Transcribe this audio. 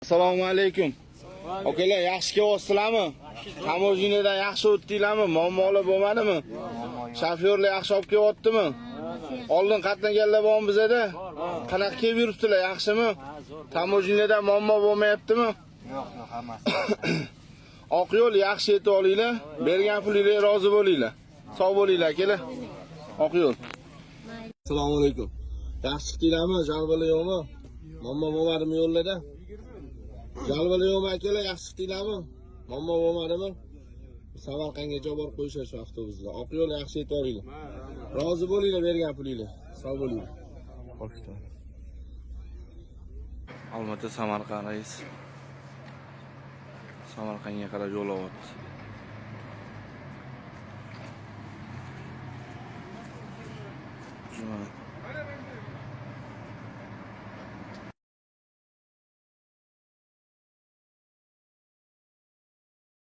Assalomu alaykum. Akalar, yaxshi kelyapsizlarmi? Tamojinedan yaxshi o'tdinglarmi? Muammolar bo'lmadimi? Shofyorlar yaxshi olib kelyaptimi? Oldin qatnaganlar bormi bizada? Qanaqa kelib yuribsizlar, yaxshimi? Tamojinedan muammo bo'lmayaptimi? Yo'q, hammasi. Oq yo'l yaxshi yetib olinglar, bergan pulingizga rozi bo'linglar. Sog' bo'linglar, akalar. Oq yo'l. Assalomu alaykum. Yaxshi chiqdinglarmi? Jalbalar yo'qmi? Muammo bo'lmadimi yo'llarda? Jalbalar yo'qmi akalar? Yaxshi chiqdinglarmi? Muammo bo'lmadimi? Samarqandgacha borib qo'yishar shu avtobusda. Oq yo'l yaxshi yetib olinglar. Rozi bo'linglar bergan pulingizga. Sog' bo'linglar. Olmata Samarqand rais. Samarqandga qarab yo'l olyapti.